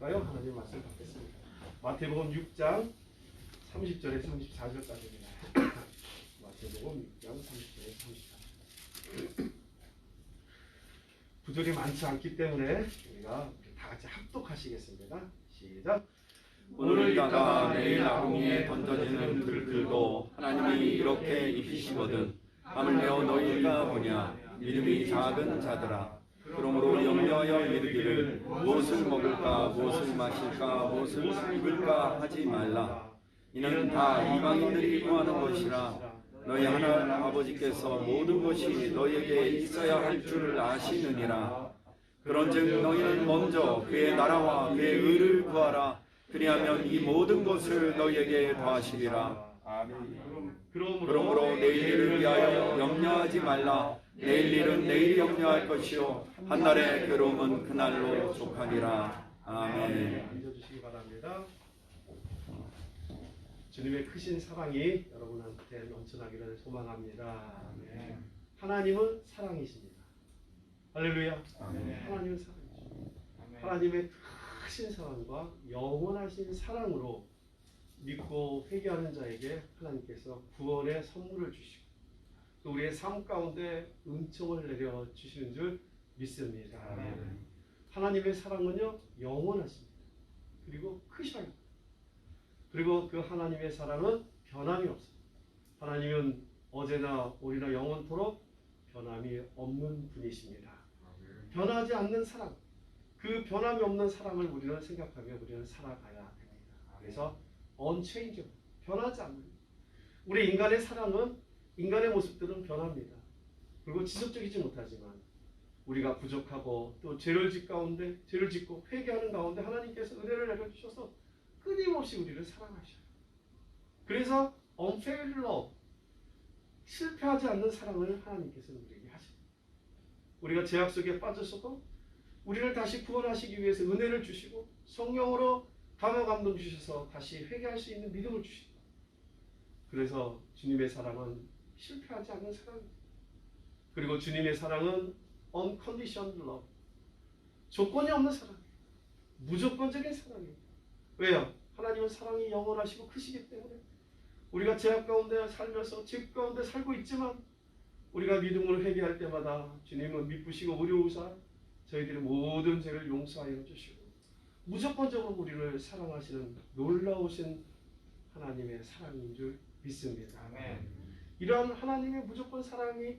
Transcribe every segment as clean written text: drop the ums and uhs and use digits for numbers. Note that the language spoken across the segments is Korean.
볼까요? 하나님 말씀 받겠습니다. 마태복음 6장 30절에 34절까지입니다. 마태복음 6장 30절에 34절. 구절이 많지 않기 때문에 우리가 다 같이 합독하시겠습니다. 시작. 오늘 있다가 내일 아궁이에 던져지는 들들도 하나님이 이렇게 입히시거든. 하물며 너희가 보냐 믿음이 작은 자들아. 그러므로 염려하여 이르기를 무엇을 먹을까 무엇을 마실까 무엇을 입을까 하지 말라. 이는 다 이방인들이 구하는 것이라. 너희 하나님 아버지께서 모든 것이 너희에게 있어야 할 줄 아시느니라. 그런즉 너희는 먼저 그의 나라와 그의 의를 구하라. 그리하면 이 모든 것을 너희에게 더하시리라. 아멘. 그러므로 내일 일을 위하여 염려하지 말라. 내일 일은 내일 염려할 것이요 한날의 괴로움은 그날로 족하리라. 아멘. 앉아주시기 바랍니다. 주님의 크신 사랑이 여러분한테 넘쳐나기를 소망합니다. 아멘. 하나님은 사랑이십니다. 할렐루야. 아멘. 하나님은 사랑이십니다. 하나님의 크신 사랑과 영원하신 사랑으로 믿고 회개하는 자에게 하나님께서 구원의 선물을 주시고 또 우리의 삶 가운데 은총을 내려 주시는 줄 믿습니다. 아멘. 하나님의 사랑은요 영원하십니다. 그리고 크셔요. 그리고 그 하나님의 사랑은 변함이 없습니다. 하나님은 어제나 오리나 영원토록 변함이 없는 분이십니다. 변하지 않는 사랑, 그 변함이 없는 사랑을 우리는 생각하며 우리는 살아가야 됩니다. 그래서 unchangeable, 변하지 않는 우리 인간의 사랑은 인간의 모습들은 변합니다. 그리고 지속적이지 못하지만 우리가 부족하고 또 죄를 짓고 회개하는 가운데 하나님께서 은혜를 내려주셔서 끊임없이 우리를 사랑하셔요. 그래서 unfair love, 실패하지 않는 사랑을 하나님께서 우리에게 하십니다. 우리가 죄악 속에 빠졌어도 우리를 다시 구원하시기 위해서 은혜를 주시고 성령으로 감화 감동 주셔서 다시 회개할 수 있는 믿음을 주십니다. 그래서 주님의 사랑은 실패하지 않는 사랑입니다. 그리고 주님의 사랑은 unconditional love, 조건이 없는 사랑이에요. 무조건적인 사랑이에요. 왜요? 하나님은 사랑이 영원하시고 크시기 때문에 우리가 죄악 가운데 살면서 죄 가운데 살고 있지만 우리가 믿음으로 회개할 때마다 주님은 미쁘시고 의로우사 저희들의 모든 죄를 용서하여 주시고 무조건적으로 우리를 사랑하시는 놀라우신 하나님의 사랑인 줄 믿습니다. 아멘. 이러한 하나님의 무조건 사랑이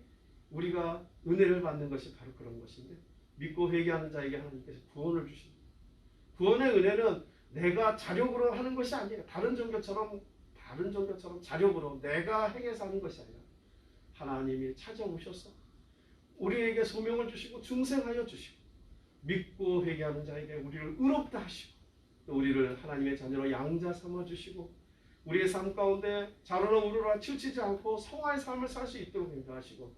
우리가 은혜를 받는 것이 바로 그런 것인데 믿고 회개하는 자에게 하나님께서 구원을 주십니다. 구원의 은혜는 내가 자력으로 하는 것이 아니에요. 다른 종교처럼 자력으로 내가 행해서 하는 것이 아니라 하나님이 찾아오셔서 우리에게 소명을 주시고 중생하여 주시고 믿고 회개하는 자에게 우리를 의롭다 하시고 또 우리를 하나님의 자녀로 양자 삼아 주시고 우리의 삶 가운데 자로나 우로나 치우치지 않고 성화의 삶을 살 수 있도록 인도하시고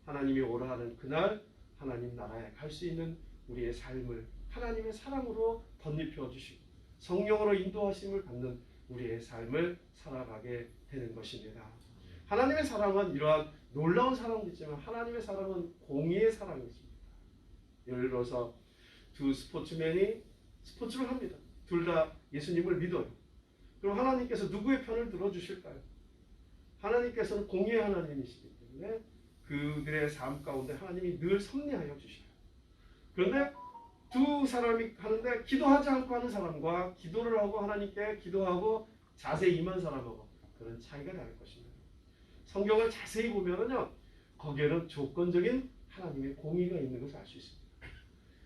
하나님이 오라 하는 그날 하나님 나라에 갈 수 있는 우리의 삶을 하나님의 사랑으로 덧입혀 주시고 성령으로 인도하심을 받는 우리의 삶을 살아가게 되는 것입니다. 하나님의 사랑은 이러한 놀라운 사랑도 있지만 하나님의 사랑은 공의의 사랑이십니다. 예를 들어서 두 스포츠맨이 스포츠를 합니다. 둘 다 예수님을 믿어요. 그럼 하나님께서 누구의 편을 들어주실까요? 하나님께서는 공의의 하나님이시기 때문에 그들의 삶 가운데 하나님이 늘 섭리하여 주셔요. 그런데 두 사람이 하는데 기도하지 않고 하는 사람과 기도를 하고 하나님께 기도하고 자세히 임한 사람하고 그런 차이가 다를 것입니다. 성경을 자세히 보면은요, 거기에는 조건적인 하나님의 공의가 있는 것을 알 수 있습니다.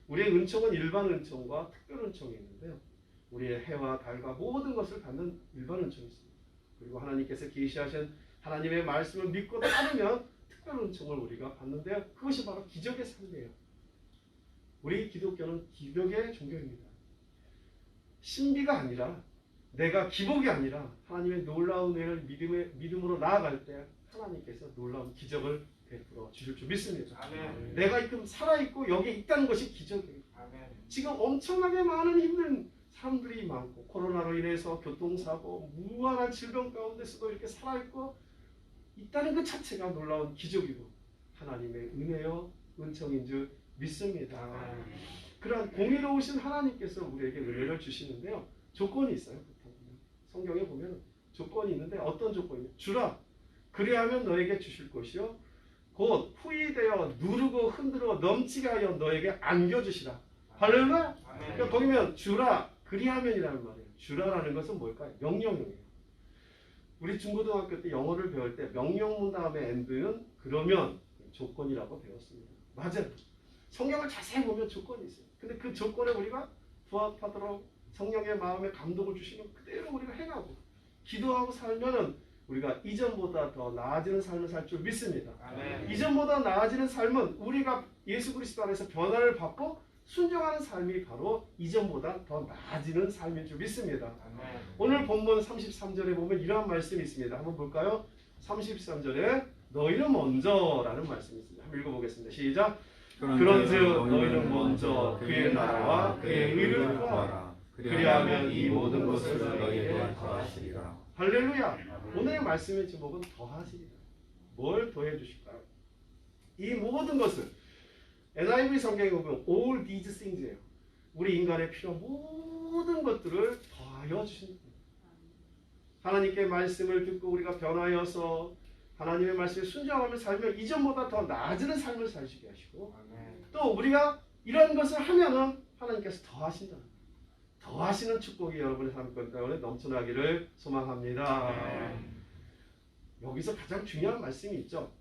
우리의 은총은 일반 은총과 특별 은총이 있는데요. 우리의 해와 달과 모든 것을 받는 일반 은총이 있습니다. 그리고 하나님께서 계시하신 하나님의 말씀을 믿고 따르면 특별 은총을 우리가 받는데요. 그것이 바로 기적의 삶이에요. 우리 기독교는 기적의 종교입니다. 신비가 아니라 내가 기복이 아니라 하나님의 놀라운 은혜를 믿음으로 나아갈 때 하나님께서 놀라운 기적을 베풀어 주실 줄 믿습니다. 아멘. 내가 지금 살아있고 여기에 있다는 것이 기적이에요. 아멘. 지금 엄청나게 많은 힘든 사람들이 많고 코로나로 인해서 교통사고 무한한 질병 가운데서도 이렇게 살아있고 있다는 것 자체가 놀라운 기적이고 하나님의 은혜요 은총인 줄 믿습니다. 그 그런 공의로우신 하나님께서 우리에게 은혜를 주시는데요. 조건이 있어요. 성경에 보면 조건이 있는데 어떤 조건이냐? 주라. 그리하면 너에게 주실 것이요. 곧 후이되어 누르고 흔들어 넘치게 하여 너에게 안겨주시라. 할렐루야. 그러니까 거기면 주라. 그리하면이라는 말이에요. 주라라는 것은 뭘까요? 명령이에요. 우리 중고등학교 때 영어를 배울 때 명령문 다음에 and는 그러면 조건이라고 배웠습니다. 맞아요. 성경을 자세히 보면 조건이 있어요. 근데 그 조건에 우리가 부합하도록 성령의 마음에 감동을 주시면 그대로 우리가 행하고 기도하고 살면은 우리가 이전보다 더 나아지는 삶을 살 줄 믿습니다. 아멘. 이전보다 나아지는 삶은 우리가 예수 그리스도 안에서 변화를 받고 순종하는 삶이 바로 이전보다 더 나아지는 삶인 줄 믿습니다. 아멘. 오늘 본문 33절에 보면 이러한 말씀이 있습니다. 한번 볼까요? 33절에 너희는 먼저라는 말씀이 있습니다. 한번 읽어보겠습니다. 시작. 그런즉 너희는 먼저 그의 나라와 그의 의를 구하라. 그리하면 이 모든 것을 너희에게 더하시리라. 할렐루야. 오늘의 말씀의 제목은 더하시리라. 뭘 더해 주실까요? 이 모든 것을 NIV 성경에 보면 all these things예요. 우리 인간의 필요한 모든 것들을 더하여 주신다. 하나님께 말씀을 듣고 우리가 변하여서 하나님의 말씀에 순종하며 살면 이전보다 더 나아지는 삶을 살게 하시고 또 우리가 이런 것을 하면은 하나님께서 더하신다. 더하시는 축복이 여러분의 삶 가운데 넘쳐나기를 소망합니다. 여기서 가장 중요한 말씀이 있죠.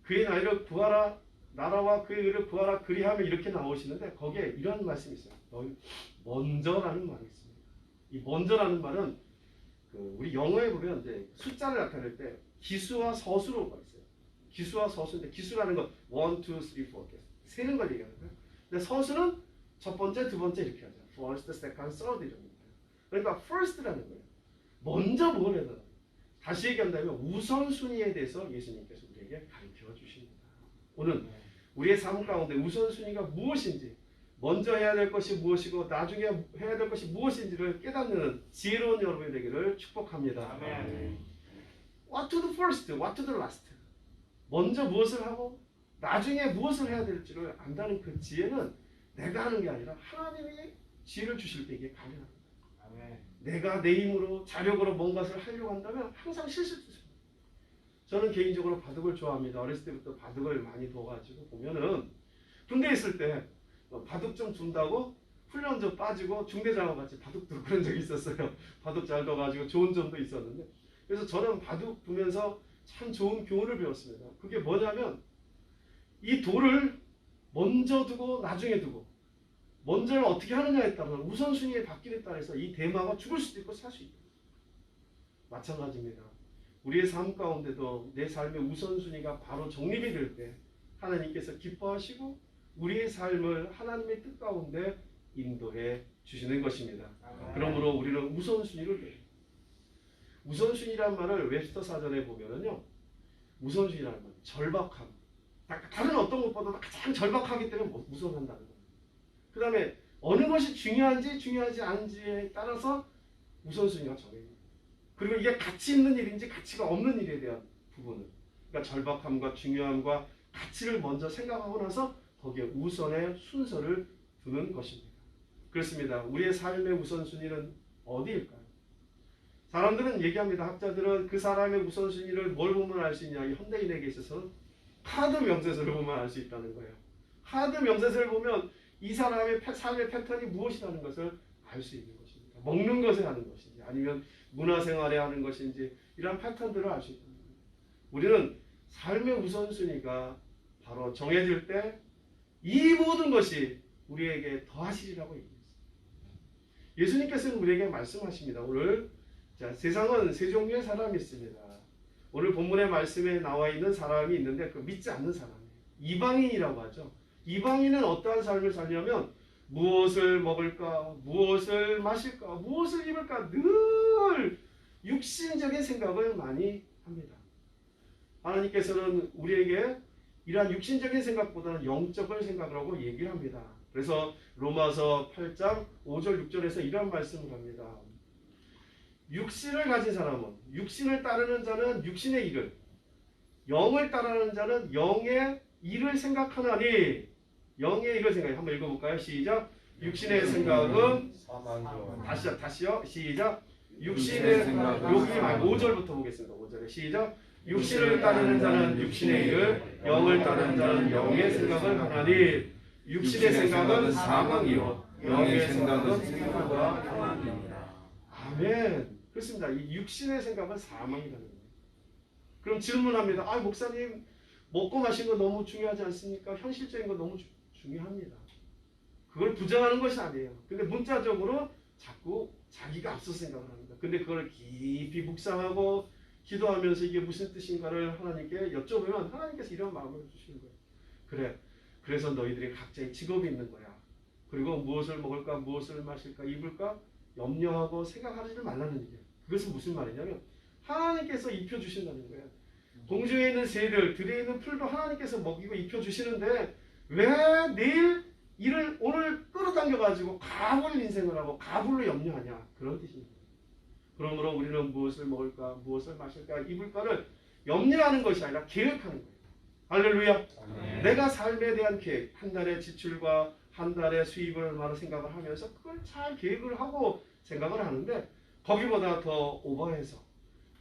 그의 나라를 구하라. 나라와 그의 의를 구하라. 그리하면 이렇게 나오시는데 거기에 이런 말씀이 있어요. 너희 먼저라는 말이 있습니다. 이 먼저라는 말은 우리 영어에 보면 이제 숫자를 나타낼 때 기수와 서수로가 있어요. 기수와 서수인데 기수라는 건 1, 2, 3, 4 세는 걸 얘기하는 거예요. 근데 서수는 첫 번째, 두 번째 이렇게 하죠. First, second, third 이런 거예요. 그러니까 first라는 거예요. 먼저 뭘 해야 되나? 다시 얘기한다면 우선순위에 대해서 예수님께서 우리에게 가르쳐 주십니다. 오늘 우리의 삶 가운데 우선순위가 무엇인지 먼저 해야 될 것이 무엇이고 나중에 해야 될 것이 무엇인지를 깨닫는 지혜로운 여러분이 되기를 축복합니다. 아멘. What to do first, what to do last. 먼저 무엇을 하고 나중에 무엇을 해야 될지를 안다는 그 지혜는 내가 하는 게 아니라 하나님이 지혜를 주실 때 이게 가능합니다. 아멘. 내가 내 힘으로 자력으로 뭔가를 하려고 한다면 항상 실수했습니다. 저는 개인적으로 바둑을 좋아합니다. 어렸을 때부터 바둑을 많이 둬가지고 보면은 군대에 있을 때 바둑 좀 둔다고 훈련 좀 빠지고 중대장하고 같이 바둑 두고 그런 적이 있었어요. 바둑 잘 둬가지고 좋은 점도 있었는데 그래서 저는 바둑 두면서 참 좋은 교훈을 배웠습니다. 그게 뭐냐면 이 돌을 먼저 두고 나중에 두고 먼저를 어떻게 하느냐에 따라서 우선순위의 바뀌는 따라서 이 대마가 죽을 수도 있고 살 수 있다. 마찬가지입니다. 우리의 삶 가운데도 내 삶의 우선순위가 바로 정립이 될 때 하나님께서 기뻐하시고 우리의 삶을 하나님의 뜻 가운데 인도해 주시는 것입니다. 그러므로 우리는 우선순위를 배워요. 우선순위란 말을 웹스터 사전에 보면은요, 우선순위라는 말, 절박함. 다른 어떤 것보다 가장 절박하기 때문에 우선한다는 거예요. 그 다음에 어느 것이 중요한지 중요하지 않은지에 따라서 우선순위가 정해집니다. 그리고 이게 가치 있는 일인지 가치가 없는 일에 대한 부분을, 그러니까 절박함과 중요함과 가치를 먼저 생각하고 나서 거기에 우선의 순서를 두는 것입니다. 그렇습니다. 우리의 삶의 우선순위는 어디일까요? 사람들은 얘기합니다. 학자들은 그 사람의 우선순위를 뭘 보면 알 수 있냐? 이 현대인에게 있어서는 카드 명세서를 보면 알 수 있다는 거예요. 카드 명세서를 보면 이 사람의 삶의 패턴이 무엇이라는 것을 알 수 있는 것입니다. 먹는 것에 하는 것인지 아니면 문화생활에 하는 것인지 이런 패턴들을 알 수 있다는 거예요. 우리는 삶의 우선순위가 바로 정해질 때 이 모든 것이 우리에게 더하시리라고 얘기했습니다. 예수님께서는 우리에게 말씀하십니다. 오늘 자, 세상은 세 종류의 사람이 있습니다. 오늘 본문의 말씀에 나와 있는 사람이 있는데 그 믿지 않는 사람이에요. 이방인이라고 하죠. 이방인은 어떠한 삶을 살냐면 무엇을 먹을까, 무엇을 마실까, 무엇을 입을까 늘 육신적인 생각을 많이 합니다. 하나님께서는 우리에게 이러한 육신적인 생각보다는 영적을 생각을 하고 얘기를 합니다. 그래서 로마서 8장 5절 6절에서 이런 말씀을 합니다. 육신을 가진 사람은, 육신을 따르는 자는 육신의 일을, 영을 따르는 자는 영의 일을 생각하나니 영의 이런 생각이 한번 읽어볼까요? 시작. 육신의 생각은 사망이요. 다시요. 시작. 육신의 생각 여기 말고 5절부터 보겠습니다. 5절에 시작. 육신을 따르는 자는 육신의 일을, 영을 따르는 자는 영의 생각을 하나니 육신의 생각은 사망이요 영의 생각은 생명과 평안이니라. 아멘. 그렇습니다. 이 육신의 생각은 사망이라는 거예요. 그럼 질문합니다. 아, 목사님 먹고 마신 거 너무 중요하지 않습니까? 현실적인 거 너무 중요합니다. 그걸 부정하는 것이 아니에요. 근데 문자적으로 자꾸 자기가 앞서 생각을 합니다. 근데 그걸 깊이 묵상하고 기도하면서 이게 무슨 뜻인가를 하나님께 여쭤보면 하나님께서 이런 마음을 주시는 거예요. 그래. 그래서 너희들이 각자의 직업이 있는 거야. 그리고 무엇을 먹을까, 무엇을 마실까, 입을까 염려하고 생각하지를 말라는 얘기예요. 그것은 무슨 말이냐면 하나님께서 입혀주신다는 거예요. 공중에 있는 새들, 들에 있는 풀도 하나님께서 먹이고 입혀주시는데 왜 내일 일을 오늘 끌어당겨가지고 가불 인생을 하고 가불로 염려하냐. 그런 뜻입니다. 그러므로 우리는 무엇을 먹을까, 무엇을 마실까, 입을까를 염려하는 것이 아니라 계획하는 거예요. 할렐루야. 내가 삶에 대한 계획, 한 달의 지출과 한 달의 수입을 얼마나 생각을 하면서 그걸 잘 계획을 하고 생각을 하는데 거기보다 더 오버해서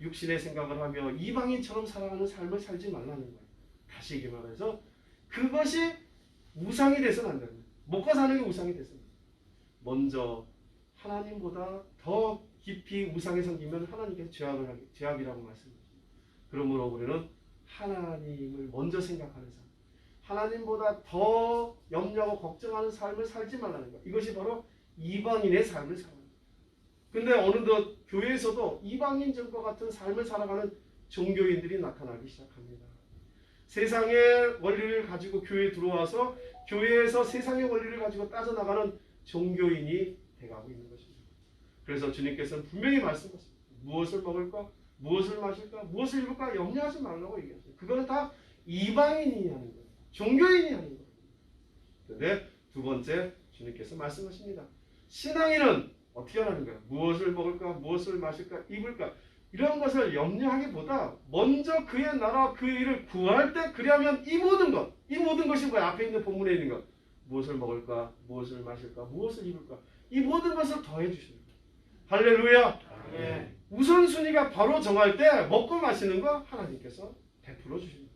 육신의 생각을 하며 이방인처럼 살아가는 삶을 살지 말라는 거예요. 다시 얘기 말해서 그것이 우상이 돼서는 안 됩니다. 먹고 사는 게 우상이 돼서는 안 됩니다. 먼저 하나님보다 더 깊이 우상에 섬기면 하나님께서 죄악이라고 말씀하십니다. 그러므로 우리는 하나님을 먼저 생각하는 삶, 하나님보다 더 염려하고 걱정하는 삶을 살지 말라는 거예요. 이것이 바로 이방인의 삶을 살아가는 거예요. 근데 어느덧 교회에서도 이방인들과 같은 삶을 살아가는 종교인들이 나타나기 시작합니다. 세상의 원리를 가지고 교회에 들어와서 교회에서 세상의 원리를 가지고 따져나가는 종교인이 돼가고 있는 것입니다. 그래서 주님께서는 분명히 말씀하셨습니다. 무엇을 먹을까? 무엇을 마실까? 무엇을 입을까? 염려하지 말라고 얘기하셨어요. 그거는 다 이방인이 하는 거예요. 종교인이 하는 거예요. 그런데 두 번째 주님께서 말씀하십니다. 신앙인은 어떻게 하는 거예요? 무엇을 먹을까? 무엇을 마실까? 입을까? 이런 것을 염려하기보다 먼저 그의 나라와 그의 일을 구할 때 그리하면 이 모든 것이 뭐야? 앞에 있는 본문에 있는 것. 무엇을 먹을까? 무엇을 마실까? 무엇을 입을까? 이 모든 것을 더해 주시는 거예요. 할렐루야. 아멘. 우선순위가 바로 정할 때 먹고 마시는 거 하나님께서 베풀어 주십니다.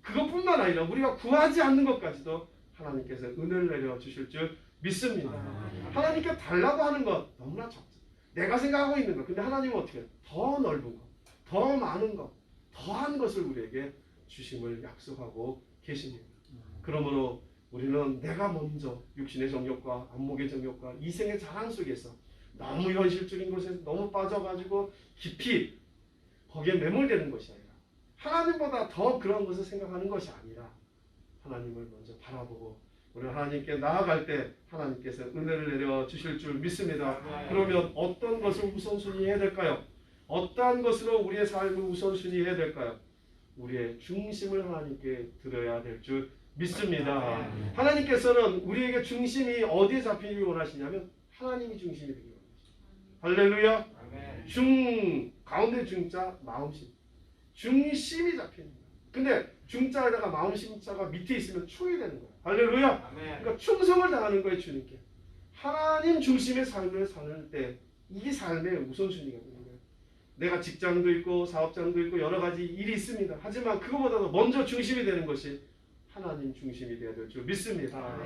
그것뿐만 아니라 우리가 구하지 않는 것까지도 하나님께서 은혜를 내려 주실 줄 믿습니다. 하나님께 달라고 하는 것 너무나 적죠. 내가 생각하고 있는 것. 근데 하나님은 어떻게 해요? 더 넓은 것, 더 많은 것, 더한 것을 우리에게 주심을 약속하고 계십니다. 그러므로 우리는 내가 먼저 육신의 정욕과 안목의 정욕과 이생의 자랑 속에서 너무 현실적인 것에 너무 빠져가지고 깊이 거기에 매몰되는 것이 아니라 하나님보다 더 그런 것을 생각하는 것이 아니라 하나님을 먼저 바라보고 우리는 하나님께 나아갈 때 하나님께서 은혜를 내려 주실 줄 믿습니다. 그러면 어떤 것을 우선순위 해야 될까요? 어떠한 것으로 우리의 삶을 우선순위 해야 될까요? 우리의 중심을 하나님께 드려야 될 줄 믿습니다. 하나님께서는 우리에게 중심이 어디에 잡히기를 원하시냐면 하나님이 중심이 되기를 원하십니다. 할렐루야. 가운데 중자 마음심. 중심이 잡히는 거예요. 근데 중자에다가 마음심자가 밑에 있으면 충이 되는 거예요. 할렐루야. 그러니까 충성을 당하는 거예요. 주님께. 하나님 중심의 삶을 사는 때 이 삶의 우선순위가 되는 거예요. 내가 직장도 있고 사업장도 있고 여러 가지 일이 있습니다. 하지만 그거보다도 먼저 중심이 되는 것이 하나님 중심이 되어야 될 줄 믿습니다.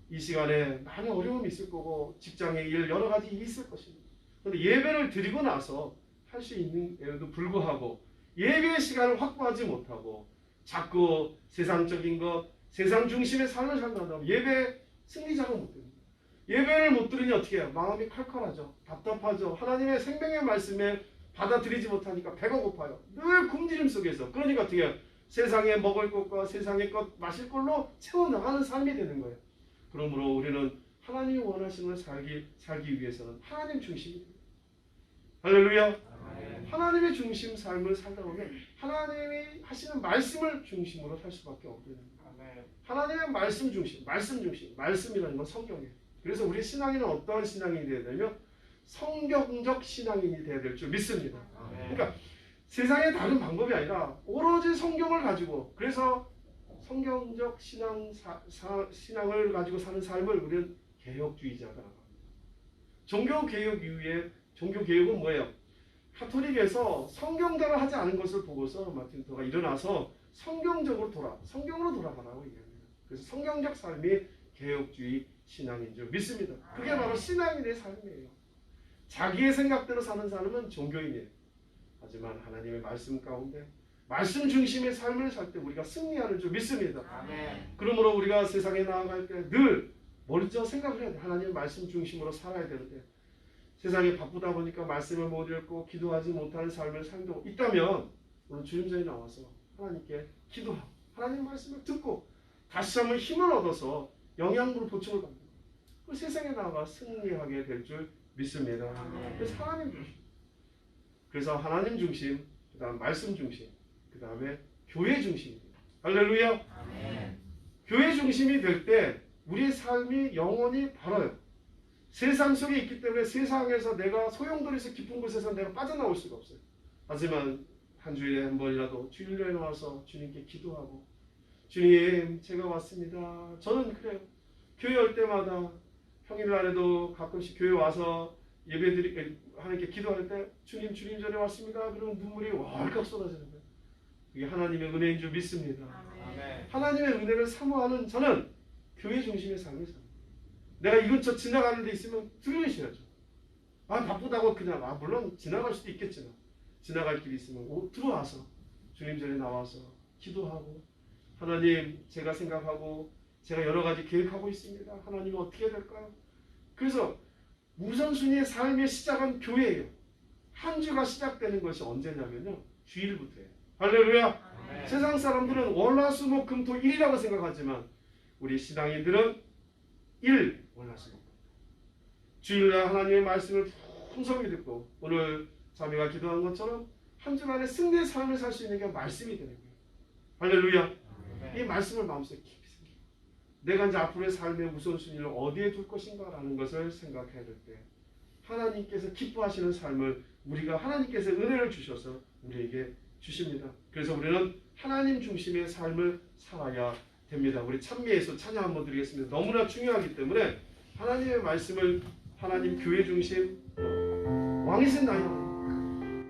이 시간에 많은 어려움이 있을 거고 직장의 일 여러 가지 일이 있을 것입니다. 그런데 예배를 드리고 나서 할 수 있는 에도 불구하고 예배의 시간을 확보하지 못하고 자꾸 세상적인 것, 세상 중심의 삶을 살다가 예배 승리자가 못 됩니다. 예배를 못 들으니 어떻게 해요? 마음이 칼칼하죠. 답답하죠. 하나님의 생명의 말씀에 받아들이지 못하니까 배가 고파요. 늘 굶주림 속에서. 그러니까 어떻게 해요? 세상에 먹을 것과 세상의 것, 마실 걸로 채워나가는 삶이 되는 거예요. 그러므로 우리는 하나님이 원하시는 걸 살기 위해서는 하나님 중심이 됩니다. 할렐루야. 하나님의 중심 삶을 살다 보면 하나님이 하시는 말씀을 중심으로 살 수밖에 없게 됩니다. 하나님의 말씀 중심, 말씀이라는 건 성경이에요. 그래서 우리 신앙인은 어떠한 신앙인이 되어야 되냐면 성경적 신앙인이 되어야 될 줄 믿습니다. 그러니까 세상에 다른 방법이 아니라 오로지 성경을 가지고 그래서 성경적 신앙을 가지고 사는 삶을 우리는 개혁주의자라고 합니다. 종교개혁 이후에 종교개혁은 뭐예요? 가톨릭에서 성경대로 하지 않은 것을 보고서 마틴 루터가 일어나서 성경으로 돌아가라고 얘기합니다. 그래서 성경적 삶이 개혁주의 신앙인 줄 믿습니다. 그게 바로 신앙인의 삶이에요. 자기의 생각대로 사는 사람은 종교인이에요. 하지만 하나님의 말씀 가운데 말씀 중심의 삶을 살 때 우리가 승리하는 줄 믿습니다. 아멘. 그러므로 우리가 세상에 나아갈 때 늘 먼저 생각을 해야 돼. 하나님의 말씀 중심으로 살아야 되는데 세상에 바쁘다 보니까 말씀을 못 읽고 기도하지 못하는 삶을 살고 있다면 오늘 주님전에 나와서 하나님께 기도하고 하나님의 말씀을 듣고 다시 한번 힘을 얻어서 영양분을 보충을 받는 거예요. 그 세상에 나아가 승리하게 될 줄 믿습니다. 그래서 하나님 중심, 그래서 하나님 중심, 그 다음 말씀 중심, 그 다음에 교회 중심입니다. 할렐루야. 아멘. 교회 중심이 될 때 우리의 삶이 영원히 바라요. 세상 속에 있기 때문에 세상에서 내가 소용돌이서 깊은 곳에서 내가 빠져나올 수가 없어요. 하지만 한 주일에 한 번이라도 주일에 나와서 주님께 기도하고 주님 제가 왔습니다. 저는 그래요. 교회 올 때마다 평일날에도 가끔씩 교회 와서 하나님께 기도할 때 주님 전에 왔습니다. 그러면 눈물이 왈칵 쏟아지는 거예요. 그게 하나님의 은혜인 줄 믿습니다. 아멘. 하나님의 은혜를 사모하는 저는 교회 중심의 삶을 삽니다. 내가 이 근처 지나가는 데 있으면 들으셔야죠. 바쁘다고 그냥 물론 지나갈 수도 있겠지만 지나갈 길이 있으면 들어와서 주님 전에 나와서 기도하고 하나님 제가 생각하고 제가 여러 가지 계획하고 있습니다. 하나님 어떻게 해야 될까요? 그래서 우선순위의 삶의 시작은 교회예요. 한 주가 시작되는 것이 언제냐면요. 주일부터예요. 할렐루야. 아멘. 세상 사람들은 월화수목금토 일이라고 생각하지만 우리 신앙인들은 월화수목 주일날 하나님의 말씀을 풍성히 듣고 오늘 자매가 기도한 것처럼 한 주간의 승리의 삶을 살 수 있는 게 말씀이 되는 거예요. 할렐루야. 이 말씀을 마음속에 깊이 새기고 내가 이제 앞으로의 삶의 우선순위를 어디에 둘 것인가 라는 것을 생각해야 될 때 하나님께서 기뻐하시는 삶을 우리가 하나님께서 은혜를 주셔서 우리에게 주십니다. 그래서 우리는 하나님 중심의 삶을 살아야 됩니다. 우리 찬미에서 찬양 한번 드리겠습니다. 너무나 중요하기 때문에 하나님의 말씀을 하나님 교회 중심 왕이신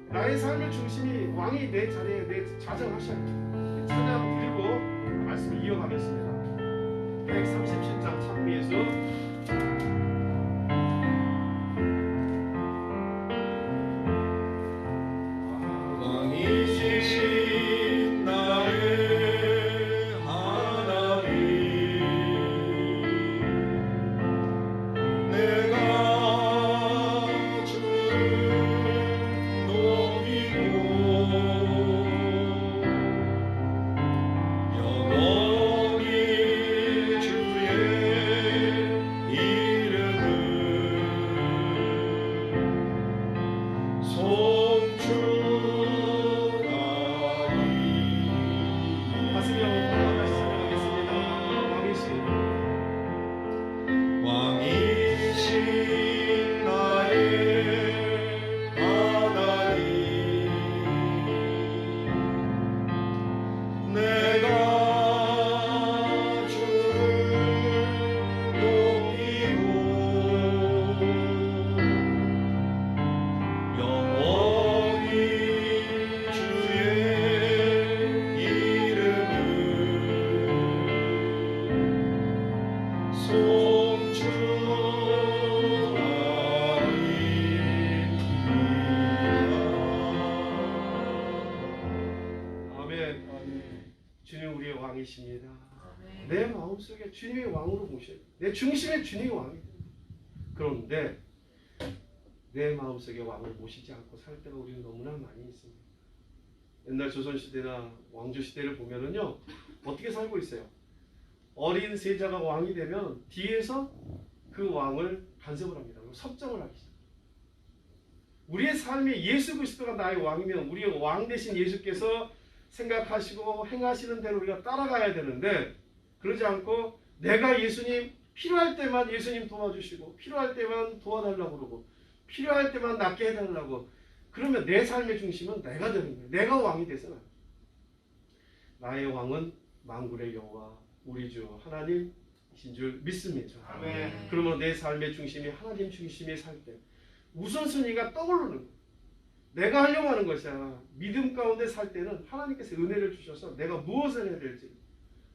나의 삶의 중심이 왕이 내 자리에 내 자정하셔야죠. 찬양 드리고 말씀을 이어가겠습니다. 137장 찬미에서 왕이신 나의 하나님 내가 주를 높이고 영원히 주의 이름을 가슴이 한번 다시 찬양하겠습니다. 왕이신 나의 하나님 내가 주를 높이고 영원히 주의 이름을 아멘. 주님 우리의 왕이십니다. 내 마음속에 주님의 왕으로 모셔요. 내 중심에 주님이 왕이 돼요. 그런데 내 마음속에 왕을 모시지 않고 살 때가 우리는 너무나 많이 있습니다. 옛날 조선시대나 왕조시대를 보면은요 어떻게 살고 있어요? 어린 세자가 왕이 되면 뒤에서 그 왕을 간섭을 합니다. 섭정을 하기 시작합니다. 우리의 삶이 예수 그리스도가 나의 왕이면 우리의 왕 대신 예수께서 생각하시고 행하시는 대로 우리가 따라가야 되는데 그러지 않고 내가 예수님 필요할 때만 예수님 도와주시고 필요할 때만 도와달라고 그러고 필요할 때만 낫게 해달라고 그러면 내 삶의 중심은 내가 되는 거예요. 내가 왕이 돼서는 나의 왕은 만군의 여호와 우리 주 하나님이신 줄 믿습니다. 아멘. 그러면 내 삶의 중심이 하나님 중심이 살 때 우선순위가 떠오르는 거예요. 내가 하려고 하는 것이 아니라 믿음 가운데 살 때는 하나님께서 은혜를 주셔서 내가 무엇을 해야 될지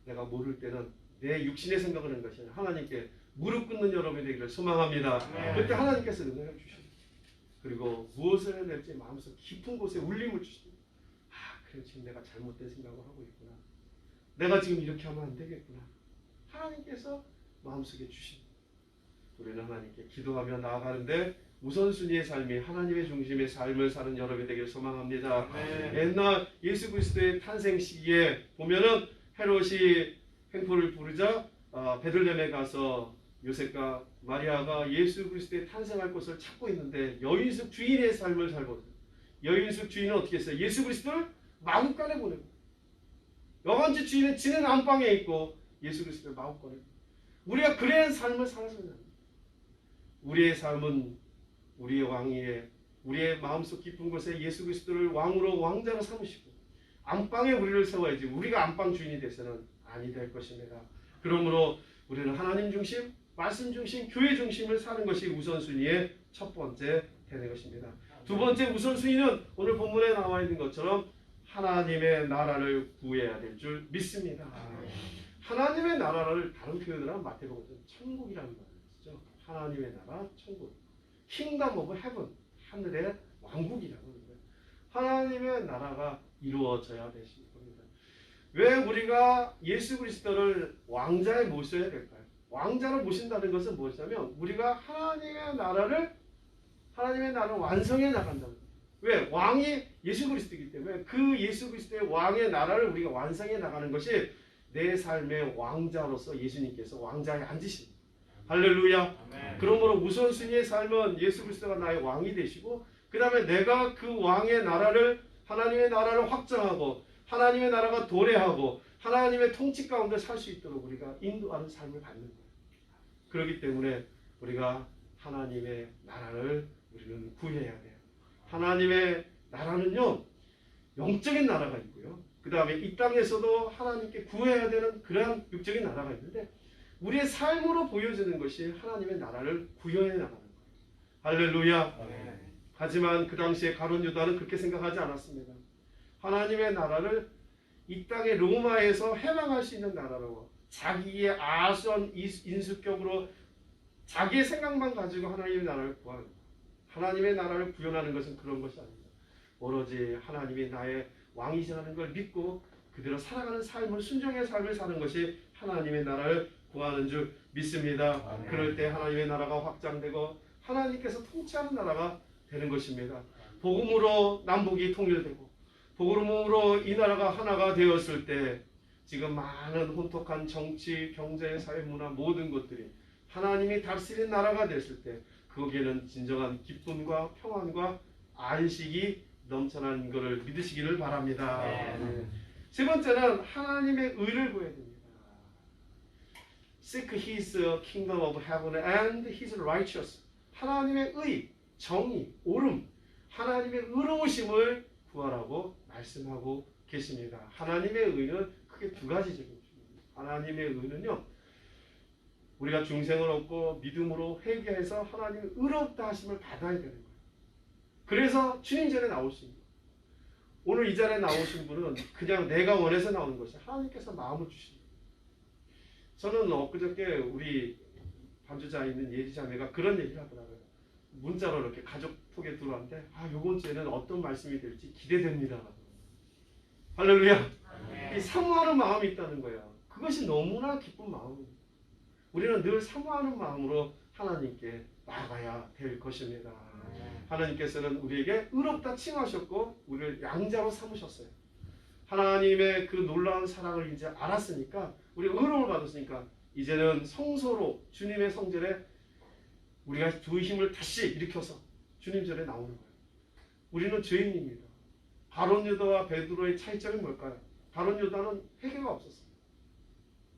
내가 모를 때는 내 육신의 생각을 하는 것이 아니라 하나님께 무릎 꿇는 여러분이 되기를 소망합니다. 그때 하나님께서 은혜를 주십니다. 그리고 무엇을 해야 될지 마음속 깊은 곳에 울림을 주십니다. 아, 그래 지금 내가 잘못된 생각을 하고 있구나. 내가 지금 이렇게 하면 안 되겠구나. 하나님께서 마음속에 주십니다. 우리는 하나님께 기도하며 나아가는데 우선순위의 삶이 하나님의 중심의 삶을 사는 여러분이 되기를 소망합니다. 옛날 예수 그리스도의 탄생 시기에 보면은 헤롯이 횡포를 부르자 베들레헴에 가서 요셉과 마리아가 예수 그리스도의 탄생할 곳을 찾고 있는데 여인숙 주인의 삶을 살거든요. 여인숙 주인은 어떻게 했어요? 예수 그리스도를 마구간에 보내고 여관집 주인은 지는 안방에 있고 예수 그리스도를 마구간에 우리가 그래야 삶을 살아서야 합니다. 우리의 삶은 우리의 왕위에 우리의 마음속 깊은 곳에 예수 그리스도를 왕으로 왕자로 삼으시고 안방에 우리를 세워야지 우리가 안방 주인이 돼서는 아니 될 것입니다. 그러므로 우리는 하나님 중심, 말씀 중심, 교회 중심을 사는 것이 우선순위의 첫 번째 되는 것입니다. 두 번째 우선순위는 오늘 본문에 나와 있는 것처럼 하나님의 나라를 구해야 될 줄 믿습니다. 하나님의 나라를 다른 표현으로 하면 마태복음에서 천국이라는 말을 쓰죠. 하나님의 나라, 천국. Kingdom of Heaven, 하늘의 왕국이라고 합니다. 하나님의 나라가 이루어져야 되실 겁니다. 왜 우리가 예수 그리스도를 왕자에 모셔야 될까요? 왕자로 모신다는 것은 무엇이냐면 우리가 하나님의 나라를 완성해 나간다는 거예요. 왜? 왕이 예수 그리스도이기 때문에 그 예수 그리스도의 왕의 나라를 우리가 완성해 나가는 것이 내 삶의 왕자로서 예수님께서 왕자에 앉으십니다. 할렐루야. 아멘. 그러므로 우선순위의 삶은 예수 그리스도가 나의 왕이 되시고 그 다음에 내가 그 왕의 나라를 하나님의 나라를 확장하고 하나님의 나라가 도래하고 하나님의 통치 가운데 살 수 있도록 우리가 인도하는 삶을 갖는 거예요. 그렇기 때문에 우리가 하나님의 나라를 우리는 구해야 돼요. 하나님의 나라는요 영적인 나라가 있고요. 그 다음에 이 땅에서도 하나님께 구해야 되는 그러한 육적인 나라가 있는데 우리의 삶으로 보여지는 것이 하나님의 나라를 구현해 나가는 거예요. 할렐루야. 아멘. 하지만 그 당시에 가룟 유다는 그렇게 생각하지 않았습니다. 하나님의 나라를 이 땅의 로마에서 해방할 수 있는 나라라고 자기의 아선 인수격으로 자기의 생각만 가지고 하나님의 나라를 구하는 거예요. 하나님의 나라를 구현하는 것은 그런 것이 아닙니다. 오로지 하나님이 나의 왕이시라는 걸 믿고 그대로 살아가는 삶을 순종의 삶을 사는 것이 하나님의 나라를 구하는 줄 믿습니다. 아멘. 그럴 때 하나님의 나라가 확장되고 하나님께서 통치하는 나라가 되는 것입니다. 복음으로 남북이 통일되고 복음으로 이 나라가 하나가 되었을 때 지금 많은 혼탁한 정치, 경제, 사회, 문화 모든 것들이 하나님이 다스리는 나라가 됐을 때 거기에는 진정한 기쁨과 평안과 안식이 넘쳐난 것을 믿으시기를 바랍니다. 네. 세 번째는 하나님의 의를 구해야 됩니다. Seek His kingdom of heaven and His righteousness. 하나님의 의, 정의, 옳음, 하나님의 의로우심을 구하라고 말씀하고 계십니다. 하나님의 의는 크게 두 가지죠. 하나님의 의는요, 우리가 중생을 얻고 믿음으로 회개해서 하나님의 의롭다 하심을 받아야 되는 거예요. 그래서 주님 전에 나오십니다. 오늘 이 자리에 나오신 분은 그냥 내가 원해서 나오는 것이 하나님께서 마음을 주십니다. 저는 엊그저께 우리 반주자에 있는 예지자매가 그런 얘기를 하더라고요. 문자로 이렇게 가족톡에 들어왔는데 이번 주에는 어떤 말씀이 될지 기대됩니다. 할렐루야. 이 사모하는 마음이 있다는 거예요. 그것이 너무나 기쁜 마음입니다. 우리는 늘 사모하는 마음으로 하나님께 나가야 될 것입니다. 하나님께서는 우리에게 의롭다 칭하셨고 우리를 양자로 삼으셨어요. 하나님의 그 놀라운 사랑을 이제 알았으니까 우리가 의로움을 받았으니까 이제는 성소로 주님의 성전에 우리가 두 힘을 다시 일으켜서 주님 전에 나오는 거예요. 우리는 죄인입니다. 바론 유다와 베드로의 차이점이 뭘까요? 바론 유다는 회개가 없었어요.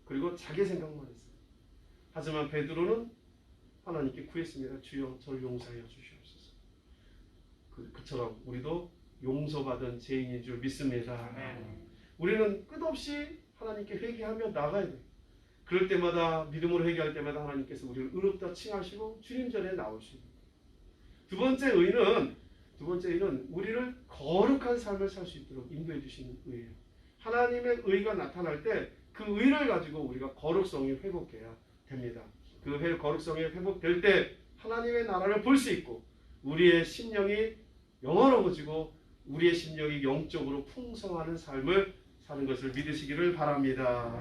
그리고 자기 생각만 했어요. 하지만 베드로는 하나님께 구했습니다. 주여 저를 용서하여 주시옵소서. 그처럼 우리도 용서받은 죄인인 줄 믿습니다. 아멘. 우리는 끝없이 하나님께 회개하며 나가야 돼. 그럴 때마다 믿음으로 회개할 때마다 하나님께서 우리를 의롭다 칭하시고 주님 전에 나오시고, 두 번째 의는 우리를 거룩한 삶을 살 수 있도록 인도해 주시는 의예요. 하나님의 의가 나타날 때 그 의를 가지고 우리가 거룩성이 회복해야 됩니다. 그 거룩성이 회복될 때 하나님의 나라를 볼 수 있고 우리의 심령이 영원로워지고 우리의 심령이 영적으로 풍성하는 삶을 사는 것을 믿으시기를 바랍니다.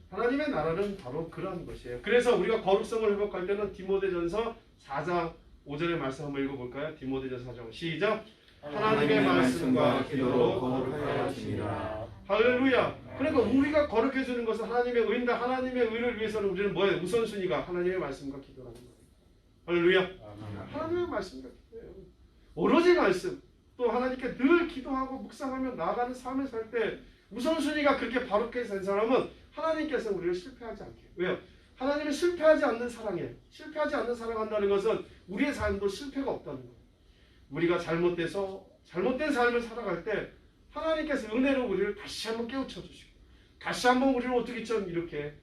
하나님의 나라는 바로 그러한 것이에요. 그래서 우리가 거룩성을 회복할 때는 디모데전서 4장 5절의 말씀 한번 읽어볼까요? 디모데전서 4장 시작. 하나님의 말씀과 기도로 거룩하여 하시니라. 할렐루야. 그러니까 우리가 거룩해지는 것은 하나님의 의인다. 하나님의 의를 위해서는 우리는 뭐예요? 우선순위가 하나님의 말씀과 기도라는 거예요. 할렐루야. 하나님의 말씀과 기도예요. 오로지 말씀, 또 하나님께 늘 기도하고 묵상하며 나아가는 삶을 살 때 우선순위가 그렇게 바르게 된 사람은 하나님께서 우리를 실패하지 않게 해요. 왜요? 하나님은 실패하지 않는 사랑이에요. 실패하지 않는 사랑한다는 것은 우리의 삶도 실패가 없다는 거예요. 우리가 잘못된 삶을 살아갈 때 하나님께서 은혜로 우리를 다시 한번 깨우쳐 주시고 다시 한번 우리를 어떻게 좀 이렇게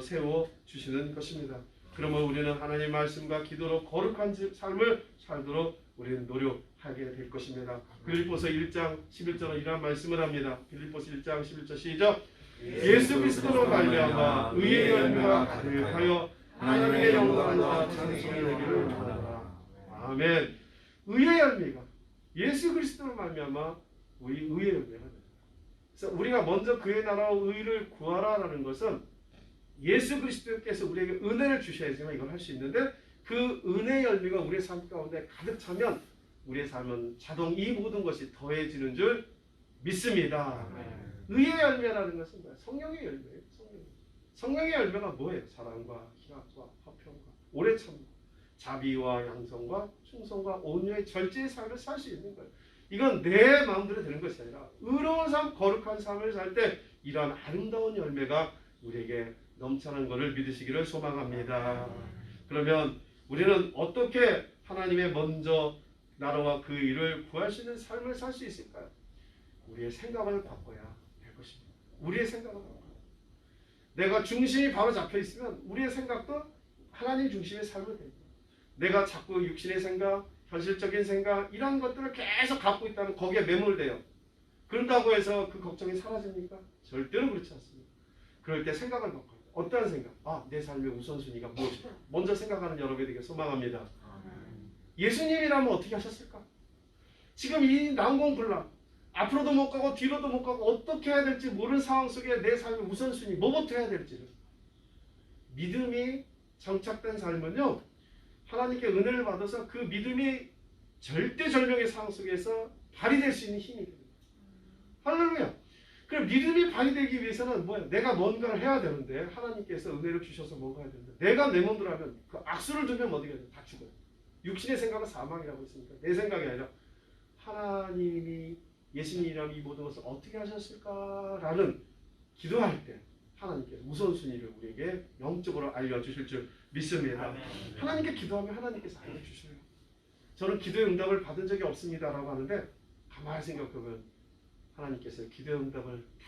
세워 주시는 것입니다. 그러면 우리는 하나님의 말씀과 기도로 거룩한 삶을 살도록 우리는 노력하게 될 것입니다. 빌립보서 1장 11절은 이러한 말씀을 합니다. 빌립보서 1장 11절 시작. 예수 그리스도로 말미암아 의의 열매가 가득하여 하나님의 영광과 찬송이 되기를 원하노라. 아멘. 의의 열매가 예수 그리스도로 말미암아 의의 열매가 됩니다. 그래서 우리가 먼저 그의 나라와 의를 구하라라는 것은 예수 그리스도께서 우리에게 은혜를 주셔야지만 이걸 할 수 있는데, 그 은혜 열매가 우리의 삶 가운데 가득 차면 우리의 삶은 자동 이 모든 것이 더해지는 줄 믿습니다. 의의 열매라는 것은 뭐예요? 성령의 열매예요. 성령의 열매가 뭐예요? 사랑과 희락과 화평과 오래 참고 자비와 양성과 충성과 온유의 절제의 삶을 살 수 있는 거예요. 이건 내 마음대로 되는 것이 아니라 의로운 삶, 거룩한 삶을 살 때 이러한 아름다운 열매가 우리에게 넘쳐나는 것을 믿으시기를 소망합니다. 그러면 우리는 어떻게 하나님의 먼저 나라와 그 일을 구할 수 있는 삶을 살 수 있을까요? 우리의 생각을 바꿔야 될 것입니다. 우리의 생각을 바꿔야 돼요. 내가 중심이 바로 잡혀 있으면 우리의 생각도 하나님 중심의 삶을 됩니다. 내가 자꾸 육신의 생각, 현실적인 생각 이런 것들을 계속 갖고 있다면 거기에 매몰돼요. 그런다고 해서 그 걱정이 사라집니까? 절대로 그렇지 않습니다. 그럴 때 생각을 바꿔요. 어떠한 생각? 내 삶의 우선순위가 무엇이다? 먼저 생각하는 여러분이 되게 소망합니다. 예수님이라면 어떻게 하셨을까? 지금 이 난공불락, 앞으로도 못 가고 뒤로도 못 가고 어떻게 해야 될지 모르는 상황 속에 내 삶의 우선순위, 뭐부터 해야 될지를. 믿음이 정착된 삶은요, 하나님께 은혜를 받아서 그 믿음이 절대절명의 상황 속에서 발휘될 수 있는 힘이 됩니다. 할렐루야. 그럼 믿음이 발휘되기 위해서는 뭐야? 내가 뭔가를 해야 되는데 하나님께서 은혜를 주셔서 뭔가 해야 되는데 내가 내 몸대로 하면 그 악수를 두면 어디가 돼? 다 죽어요. 육신의 생각은 사망이라고 했으니까 내 생각이 아니라 하나님이 예수님이라면 이 모든 것을 어떻게 하셨을까라는 기도할 때 하나님께서 우선순위를 우리에게 영적으로 알려주실 줄 믿습니다. 하나님께 기도하면 하나님께서 알려주셔요. 저는 기도의 응답을 받은 적이 없습니다라고 하는데 가만히 생각해보면 하나님께서 기도의 응답을 다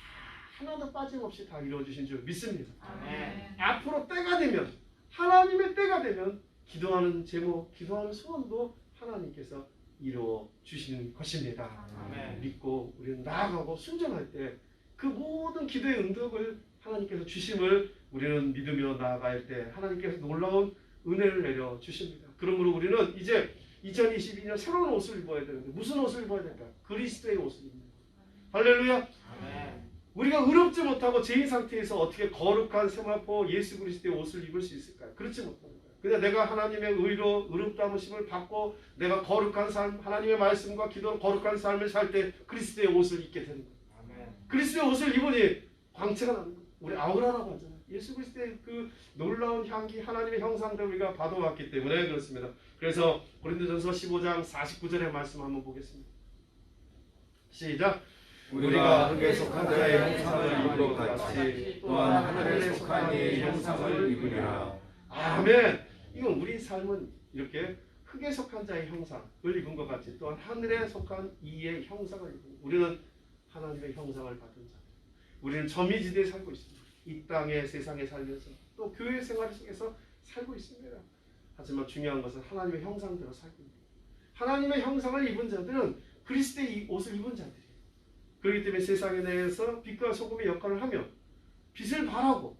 하나도 빠짐없이 다 이루어주신 줄 믿습니다. 앞으로 때가 되면 하나님의 때가 되면 기도하는 제목, 기도하는 소원도 하나님께서 이루어 주시는 것입니다. 믿고 우리는 나아가고 순종할 때 그 모든 기도의 응답을 하나님께서 주심을 우리는 믿으며 나아갈 때 하나님께서 놀라운 은혜를 내려 주십니다. 그러므로 우리는 이제 2022년 새로운 옷을 입어야 되는데 무슨 옷을 입어야 될까? 그리스도의 옷을 입는 거예요. 할렐루야. 우리가 의롭지 못하고 죄인 상태에서 어떻게 거룩한 세마포 예수 그리스도의 옷을 입을 수 있을까요? 그렇지 못하는 거예요. 그냥 내가 하나님의 의로 의롭다하심을 받고 내가 거룩한 삶, 하나님의 말씀과 기도로 거룩한 삶을 살 때 그리스도의 옷을 입게 되는 거예요. 그리스도의 옷을 입으니 광채가 나는 거예요. 우리 아우라라고 하잖아요. 예수 그리스도의 그 놀라운 향기, 하나님의 형상들 우리가 받아왔기 때문에 그렇습니다. 그래서 고린도전서 15장 49절의 말씀 한번 보겠습니다. 시작. 우리가 흙에 속한 자의 형상을 입은 것 같이 또한 하늘에 속한 이의 형상을 입으리라. 아멘. 이건 우리 삶은 이렇게 흙에 속한 자의 형상을 입은 것 같이 또한 하늘에 속한 이의 형상을 입은, 우리는 하나님의 형상을 받은 자, 우리는 점이지대에 살고 있습니다. 이 땅에 세상에 살면서 또 교회 생활 속에서 살고 있습니다. 하지만 중요한 것은 하나님의 형상대로 살고 있습니다. 하나님의 형상을 입은 자들은 그리스도의 옷을 입은 자들이에요. 그렇기 때문에 세상에 대해서 빛과 소금의 역할을 하며 빛을 발하고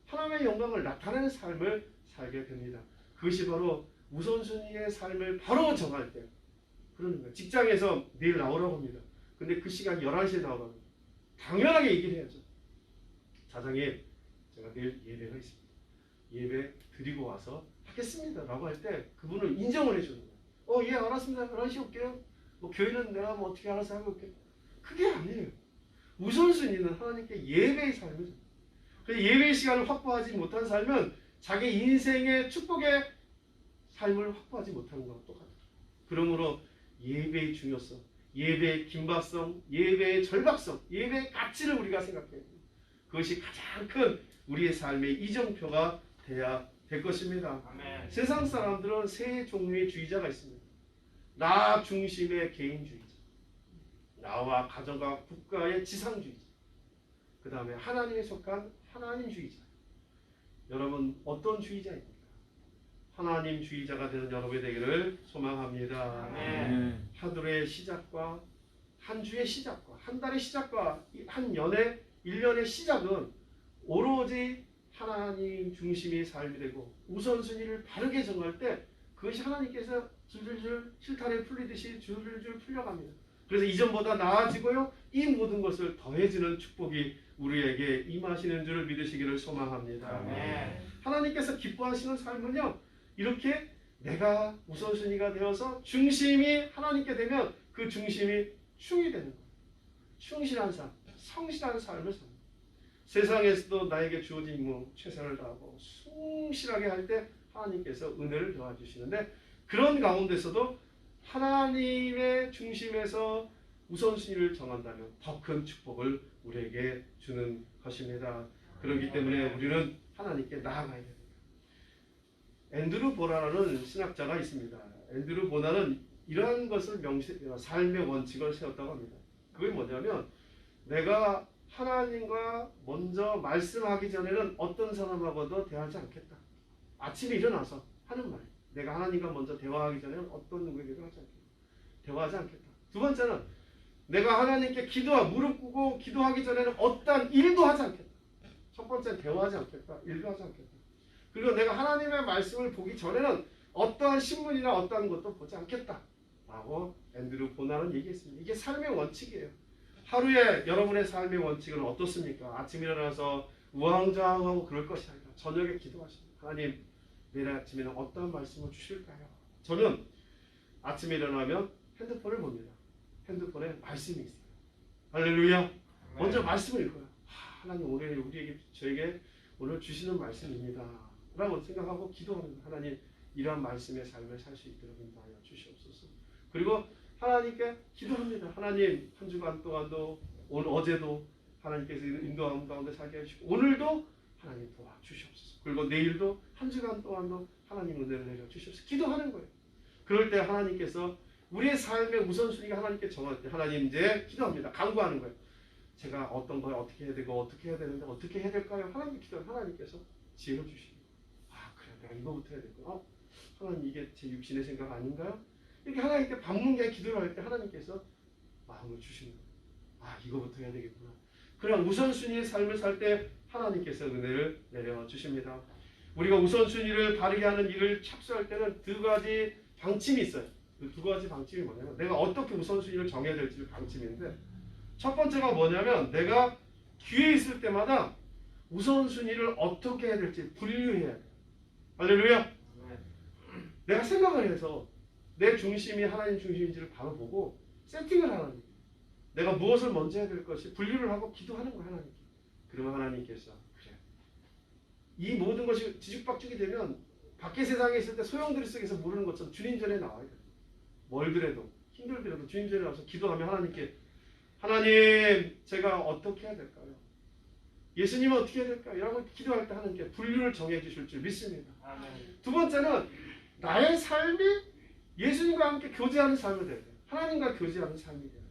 하나님의 영광을 나타내는 삶을 살게 됩니다. 그것이 바로 우선순위의 삶을 바로 정할 때 그러는 거예요. 직장에서 내일 나오라고 합니다. 근데 그 시간 11시에 나오라고 합니다. 당연하게 얘기를 해야죠. 사장님, 제가 내일 예배가 있습니다. 예배 드리고 와서 하겠습니다 라고 할 때 그분을 인정을 해주는 거예요. 예, 알았습니다. 11시 올게요. 교회는 내가 어떻게 알아서 하고 올게요. 그게 아니에요. 우선순위는 하나님께 예배의 삶을, 그래서 예배의 시간을 확보하지 못한 삶은 자기 인생의 축복의 삶을 확보하지 못하는 것과 똑같아요. 그러므로 예배의 중요성, 예배의 긴박성, 예배의 절박성, 예배의 가치를 우리가 생각해야 돼요. 그것이 가장 큰 우리의 삶의 이정표가 돼야 될 것입니다. 아멘. 세상 사람들은 세 종류의 주의자가 있습니다. 나 중심의 개인주의자, 나와 가정과 국가의 지상주의자, 그 다음에 하나님에 속한 하나님주의자. 여러분 어떤 주의자입니까? 하나님주의자가 되는 여러분이 되기를 소망합니다. 아멘. 하루의 시작과 한 주의 시작과 한 달의 시작과 한 연의 1년의 시작은 오로지 하나님 중심의 삶이 되고 우선순위를 바르게 정할 때 그것이 하나님께서 줄줄줄 실타래 풀리듯이 줄줄줄 풀려갑니다. 그래서 이전보다 나아지고요. 이 모든 것을 더해주는 축복이 우리에게 임하시는 줄을 믿으시기를 소망합니다. 아멘. 하나님께서 기뻐하시는 삶은요. 이렇게 내가 우선순위가 되어서 중심이 하나님께 되면 그 중심이 충이 되는 거예요. 충실한 삶, 성실한 삶을 삽니다. 세상에서도 나에게 주어진 임무 최선을 다하고 충실하게 할 때 하나님께서 은혜를 도와주시는데 그런 가운데서도 하나님의 중심에서 우선순위를 정한다면 더 큰 축복을 우리에게 주는 것입니다. 그렇기 때문에 우리는 하나님께 나아가야 됩니다. 앤드루 보나라는 신학자가 있습니다. 앤드루 보나는 이러한 것을 삶의 원칙을 세웠다고 합니다. 그게 뭐냐면 내가 하나님과 먼저 말씀하기 전에는 어떤 사람하고도 대화하지 않겠다. 아침에 일어나서 하는 말. 내가 하나님과 먼저 대화하기 전에는 어떤 누구에게도 하지 않겠다. 대화하지 않겠다. 두 번째는 내가 하나님께 무릎 꿇고 기도하기 전에는 어떠한 일도 하지 않겠다. 첫 번째는 대화하지 않겠다. 일도 하지 않겠다. 그리고 내가 하나님의 말씀을 보기 전에는 어떠한 신문이나 어떠한 것도 보지 않겠다. 라고 앤드루 보나는 얘기했습니다. 이게 삶의 원칙이에요. 하루에 여러분의 삶의 원칙은 어떻습니까? 아침에 일어나서 우왕좌왕하고 그럴 것이 아니라 저녁에 기도하십니다. 하나님, 내일 아침에는 어떠한 말씀을 주실까요? 저는 아침에 일어나면 핸드폰을 봅니다. 핸드폰에 말씀이 있어요. 할렐루야. 먼저 말씀을 읽어요. 하나님 오늘 저에게 오늘 주시는 말씀입니다. 라고 생각하고 기도합니다. 하나님 이러한 말씀의 삶을 살 수 있도록 인도하여 주시옵소서. 그리고 하나님께 기도합니다. 하나님 한 주간 동안도 오늘 어제도 하나님께서 인도하는 가운데 살게 해주시고 오늘도 하나님 도와주시옵소서. 그리고 내일도 한 주간 동안도 하나님 은혜를 내려주시옵소서. 기도하는 거예요. 그럴 때 하나님께서 우리의 삶의 우선순위가 하나님께 정할 때 하나님 이제 기도합니다. 간구하는 거예요. 제가 어떤 걸 어떻게 해야 되고 어떻게 해야 되는데 어떻게 해야 될까요? 하나님 기도하면 하나님께서 지혜를 주십니다. 그래 내가 이거부터 해야 되구나. 하나님 이게 제 육신의 생각 아닌가요? 이렇게 하나님께 반문계 기도를 할 때 하나님께서 마음을 주시는 거예요. 이거부터 해야 되겠구나. 그럼 우선순위의 삶을 살 때 하나님께서 은혜를 내려주십니다. 우리가 우선순위를 바르게 하는 일을 착수할 때는 두 가지 방침이 있어요. 그 두 가지 방침이 뭐냐면 내가 어떻게 우선순위를 정해야 될지 방침인데 첫 번째가 뭐냐면 내가 기회 있을 때마다 우선순위를 어떻게 해야 될지 분류해야 돼요. 할렐루야. 내가 생각을 해서 내 중심이 하나님 중심인지를 바로 보고 세팅을 하는 거예요. 내가 무엇을 먼저 해야 될 것이 분류를 하고 기도하는 거예요. 하나님께. 그러면 하나님께서 그래. 이 모든 것이 뒤죽박죽이 되면 밖에 세상에 있을 때 소용돌이 속에서 모르는 것처럼 주님 전에 나와야 돼요. 멀더라도 힘들더라도 주님 전에 나와서 기도하면 하나님께 하나님 제가 어떻게 해야 될까요? 예수님은 어떻게 해야 될까요? 이런 기도할 때 하나님께 분류를 정해 주실 줄 믿습니다. 아멘. 두 번째는 나의 삶이 예수님과 함께 교제하는 삶이 돼야 돼요. 하나님과 교제하는 삶이 돼요.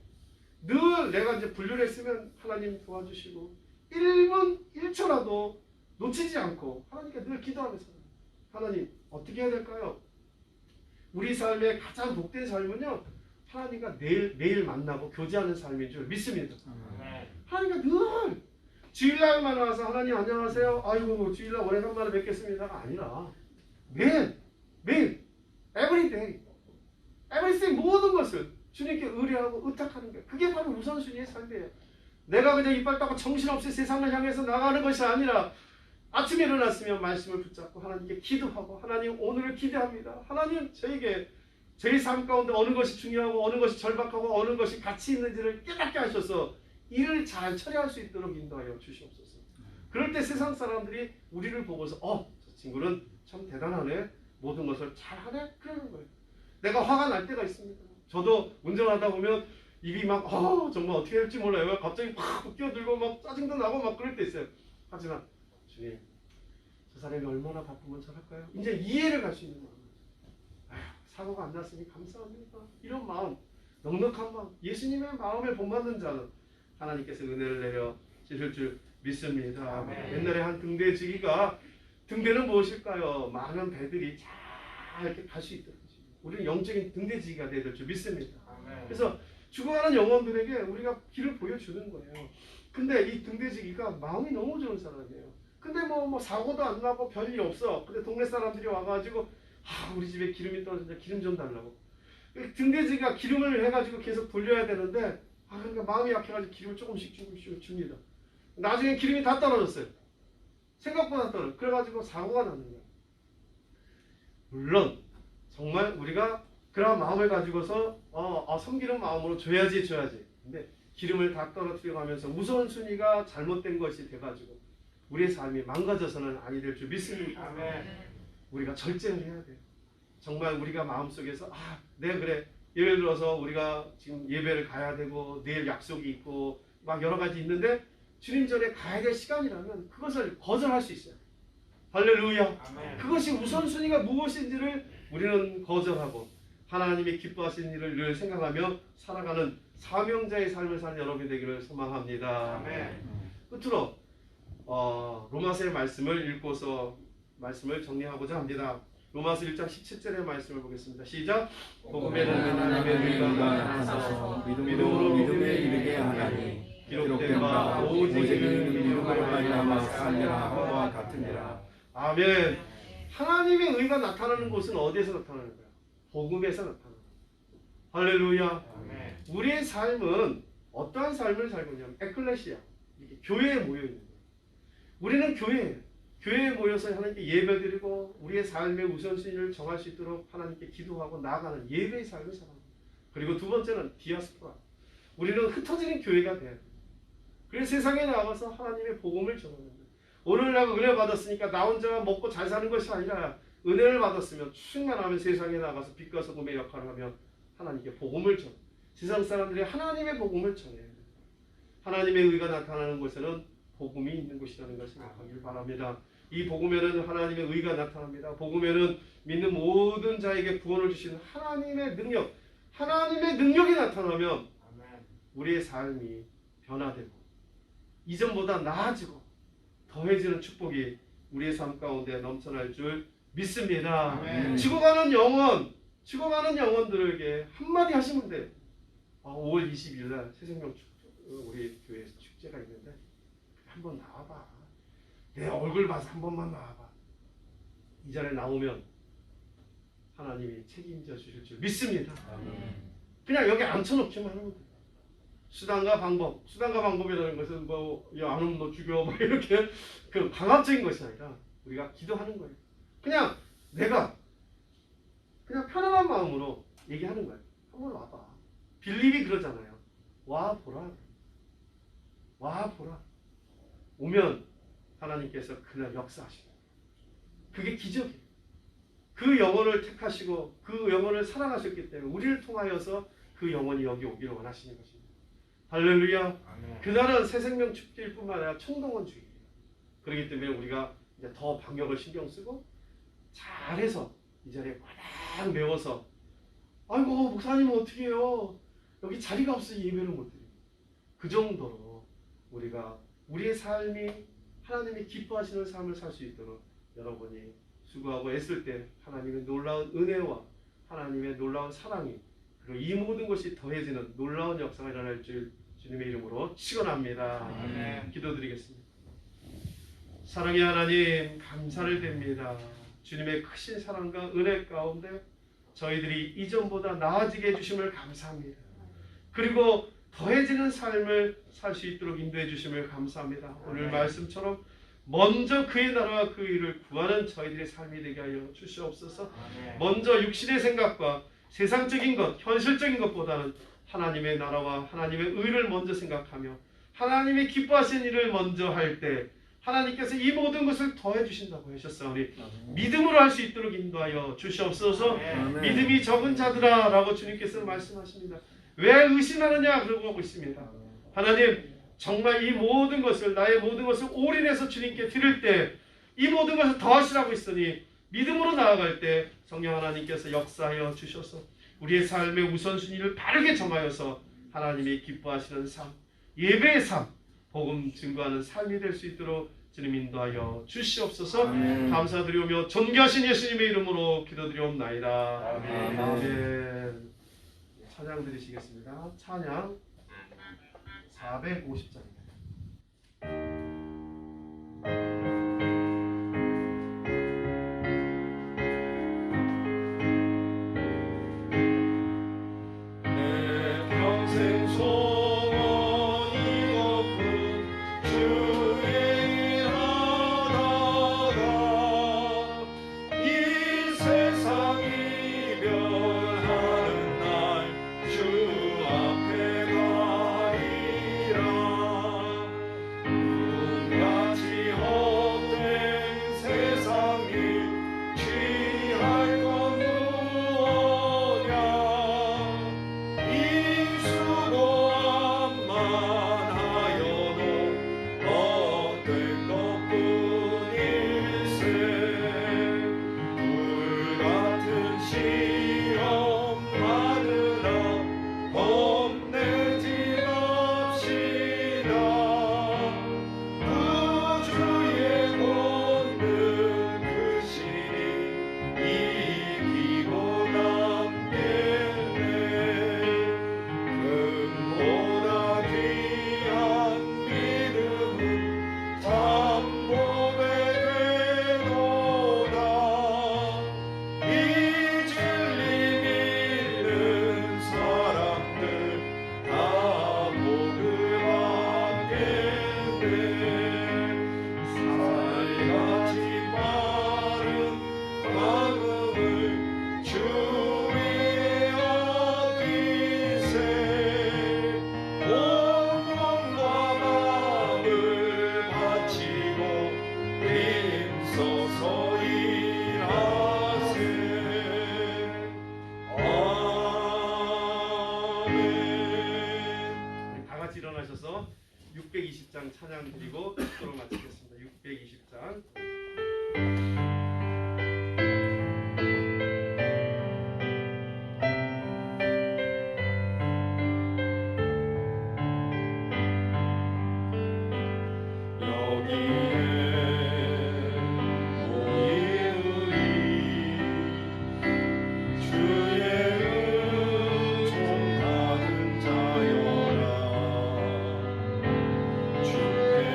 늘 내가 이제 분류를 했으면 하나님 도와주시고 1분 1초라도 놓치지 않고 하나님께 늘 기도하면서 하나님 어떻게 해야 될까요? 우리 삶의 가장 복된 삶은요 하나님과 매일 만나고 교제하는 삶인 줄 믿습니다. 하나님과 늘 주일날만 와서 하나님 안녕하세요. 아이고 주일날 오래간만에 뵙겠습니다가 아니라 매일 everyday everything 모든 것을 주님께 의뢰하고 의탁하는 거예요. 그게 바로 우선순위의 삶이에요. 내가 그냥 이빨 따고 정신없이 세상을 향해서 나가는 것이 아니라 아침에 일어났으면 말씀을 붙잡고 하나님께 기도하고 하나님 오늘을 기대합니다. 하나님 저에게 저희 삶 가운데 어느 것이 중요하고 어느 것이 절박하고 어느 것이 가치 있는지를 깨닫게 하셔서 일을 잘 처리할 수 있도록 인도하여 주시옵소서. 그럴 때 세상 사람들이 우리를 보고서 저 친구는 참 대단하네. 모든 것을 잘하네. 그러는 거예요. 내가 화가 날 때가 있습니다. 저도 운전하다 보면 입이 막 정말 어떻게 될지 몰라요. 갑자기 막 끼어들고 막 짜증도 나고 막 그럴 때 있어요. 하지만 주님 저 사람이 얼마나 바쁘면 저럴까요? 이제 이해를 갈 수 있는 마음. 사고가 안 났으니 감사합니다. 이런 마음, 넉넉한 마음, 예수님의 마음에 본받는 자는 하나님께서 은혜를 내려 주실 줄 믿습니다. 옛날에 한 등대지기가 등대는 무엇일까요? 많은 배들이 잘 이렇게 갈 수 있도록 우리는 영적인 등대지기가 되야 될 줄 믿습니다. 그래서 죽어가는 영혼들에게 우리가 길을 보여주는 거예요. 근데 이 등대지기가 마음이 너무 좋은 사람이에요. 근데 뭐 사고도 안 나고 별일 없어. 근데 동네 사람들이 와가지고 우리 집에 기름이 떨어진다. 기름 좀 달라고. 등대지기가 기름을 해가지고 계속 돌려야 되는데 그러니까 마음이 약해가지고 기름을 조금씩 줍니다. 나중에 기름이 다 떨어졌어요. 생각보다 떨어져. 그래가지고 사고가 나는 거예요. 물론 정말 우리가 그런 마음을 가지고서 섬기는 마음으로 줘야지. 근데 기름을 다 떨어뜨려 가면서 우선순위가 잘못된 것이 돼가지고 우리의 삶이 망가져서는 아니 될 줄 믿습니다. 우리가 절제를 해야 돼요. 정말 우리가 마음속에서 네 그래. 예를 들어서 우리가 지금 예배를 가야 되고 내일 약속이 있고 막 여러 가지 있는데 주님 전에 가야 될 시간이라면 그것을 거절할 수 있어요. 할렐루야. 그것이 우선순위가 무엇인지를 우리는 거절하고 하나님이 기뻐하시는 일을 늘 생각하며 살아가는 사명자의 삶을 사는 여러분이 되기를 소망합니다. 끝으로 로마서의 말씀을 읽고서 말씀을 정리하고자 합니다. 로마서 1장 17절의 말씀을 보겠습니다. 시작. 복음에는 하나님의 의가 나타나서 믿음으로 믿음에 이르게 하나니 기록된 바 오직 이는 믿음으로 말미암아 살리라 함과 같으니라. 아멘. 하나님의 의가 나타나는 곳은 어디에서 나타나는 거야? 복음에서 나타나는 거야. 할렐루야. 아멘. 우리의 삶은 어떠한 삶을 살고 있냐면 에클레시아, 이렇게 교회에 모여 있는 거예요. 우리는 교회에 모여서 하나님께 예배드리고 우리의 삶의 우선순위를 정할 수 있도록 하나님께 기도하고 나아가는 예배의 삶을 살아갑니다. 그리고 두 번째는 디아스포라. 우리는 흩어지는 교회가 돼야 돼요. 그래서 세상에 나가서 하나님의 복음을 전하는 거예요. 오늘 내가 은혜 받았으니까 나 혼자 먹고 잘 사는 것이 아니라 은혜를 받았으면 충만하면 세상에 나가서 빛과 소금의 역할을 하며 하나님께 복음을 전해. 세상 사람들이 하나님의 복음을 전해야 돼요. 하나님의 의가 나타나는 곳에는 복음이 있는 곳이라는 것을 생각하길 바랍니다. 이 복음에는 하나님의 의가 나타납니다. 복음에는 믿는 모든 자에게 구원을 주시는 하나님의 능력이 나타나면 우리의 삶이 변화되고 이전보다 나아지고 더해지는 축복이 우리의 삶 가운데 넘쳐날 줄 믿습니다. 죽어가는 영혼들에게 한마디 하시면 돼요. 5월 20일 날 새생명 우리 교회에서 축제가 있는데 한번 나와봐. 내 얼굴 봐서 한 번만 나와봐. 이 자리에 나오면 하나님이 책임져 주실 줄 믿습니다. 그냥 여기 앉혀놓기만 하면 돼요. 수단과 방법이라는 것은 안 오면 너 죽여 이렇게 그 강압적인 것이 아니라 우리가 기도하는 거예요. 그냥 내가 그냥 편안한 마음으로 얘기하는 거예요. 한번 와봐. 빌립이 그러잖아요. 와 보라. 오면 하나님께서 그날 역사하십니다. 그게 기적이에요. 그 영혼을 택하시고 그 영혼을 사랑하셨기 때문에 우리를 통하여서 그 영혼이 여기 오기를 원하시는 것입니다. 할렐루야. 아멘. 그날은 새생명 축제일 뿐만 아니라 총동원 주일이에요. 그렇기 때문에 우리가 이제 더 방역을 신경 쓰고 잘해서 이 자리에 꽉 메워서 아이고 목사님은 어떻게 해요? 여기 자리가 없으니 예배를 못 드려요. 그 정도로 우리가 우리의 삶이 하나님이 기뻐하시는 삶을 살 수 있도록 여러분이 수고하고 애쓸 때 하나님의 놀라운 은혜와 하나님의 놀라운 사랑이 그리고 이 모든 것이 더해지는 놀라운 역사가 일어날 줄 주님의 이름으로 축원합니다. 기도드리겠습니다. 사랑의 하나님 감사를 드립니다. 주님의 크신 사랑과 은혜 가운데 저희들이 이전보다 나아지게 해주심을 감사합니다. 그리고 더해지는 삶을 살 수 있도록 인도해 주심을 감사합니다. 오늘 말씀처럼 먼저 그의 나라와 그 일을 구하는 저희들의 삶이 되게 하여 주시옵소서. 먼저 육신의 생각과 세상적인 것, 현실적인 것보다는 하나님의 나라와 하나님의 의를 먼저 생각하며 하나님이 기뻐하시는 일을 먼저 할 때 하나님께서 이 모든 것을 더해 주신다고 하셨사오니 믿음으로 할 수 있도록 인도하여 주시옵소서. 믿음이 적은 자들아 라고 주님께서 말씀하십니다. 왜 의심하느냐 그러고 하고 있습니다. 하나님 정말 이 모든 것을 나의 모든 것을 올인해서 주님께 드릴 때 이 모든 것을 더하시라고 했으니 믿음으로 나아갈 때 성령 하나님께서 역사하여 주셔서 우리의 삶의 우선순위를 바르게 정하여서 하나님이 기뻐하시는 삶, 예배의 삶, 복음 증거하는 삶이 될 수 있도록 주님 인도하여 주시옵소서. 감사드리오며 존귀하신 예수님의 이름으로 기도드리옵나이다. 아멘. 찬양 드리시겠습니다. 찬양 450장입니다. 일어나셔서 620장 찬양 드리고 기도로 마치겠습니다. 620장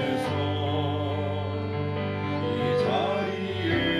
주께서 이 자리에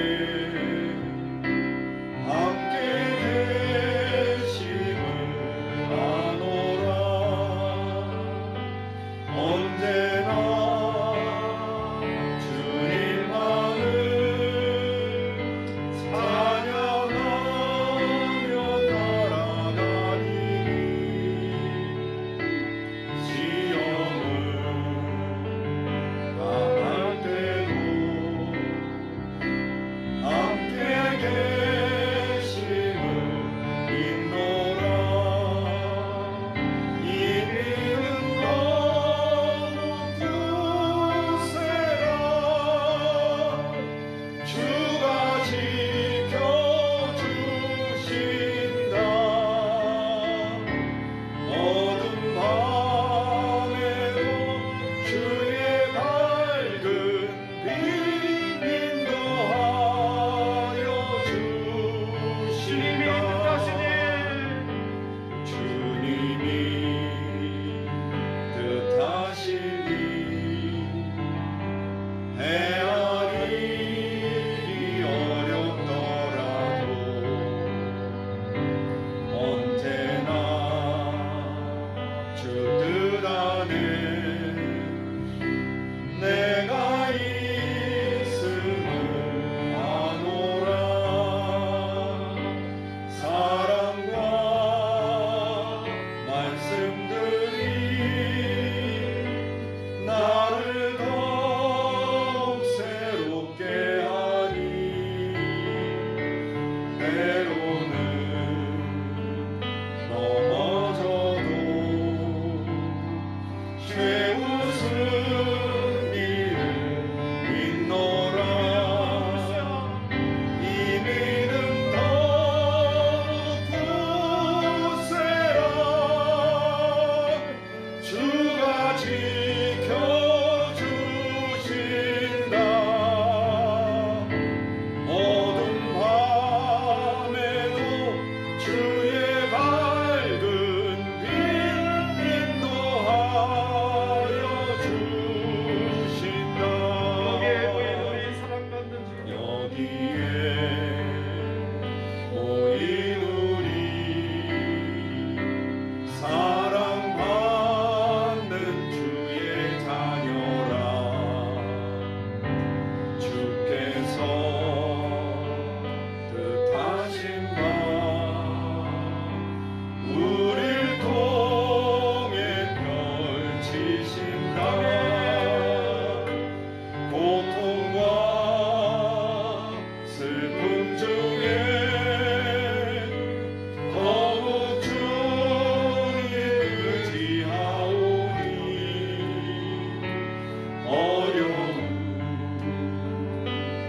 어려움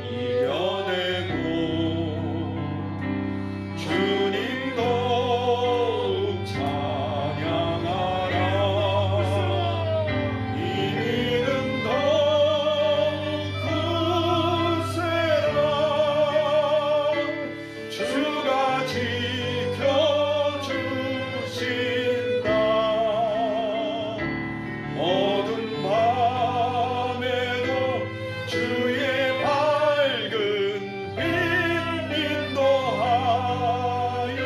이겨내고 주님 더욱 찬양하라. 이 믿음 더욱 굳세라. 주가 지켜주신다. 어두운 밤에도 주의 밝은 빛 인도하여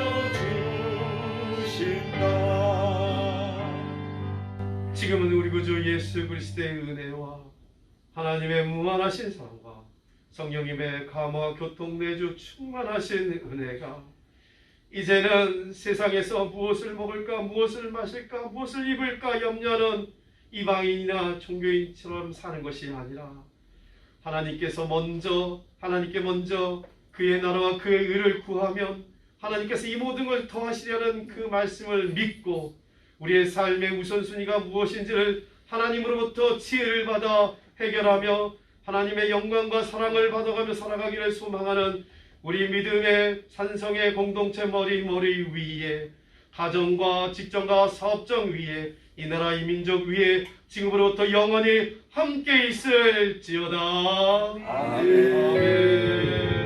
주신다. 지금은 우리 구주 예수 그리스도의 은혜와 하나님의 무한하신 사랑과 성령님의 감화 교통 내주 충만하신 은혜가 이제는 세상에서 무엇을 먹을까, 무엇을 마실까, 무엇을 입을까 염려하는 이방인이나 종교인처럼 사는 것이 아니라 하나님께 먼저 그의 나라와 그의 의를 구하면 하나님께서 이 모든 걸 더하시려는 그 말씀을 믿고 우리의 삶의 우선순위가 무엇인지를 하나님으로부터 지혜를 받아 해결하며 하나님의 영광과 사랑을 받아가며 살아가기를 소망하는 우리 믿음의 산성의 공동체 머리 위에 가정과 직장과 사업장 위에 이 나라 이 민족 위에 지금으로부터 영원히 함께 있을지어다. 아멘. 아멘.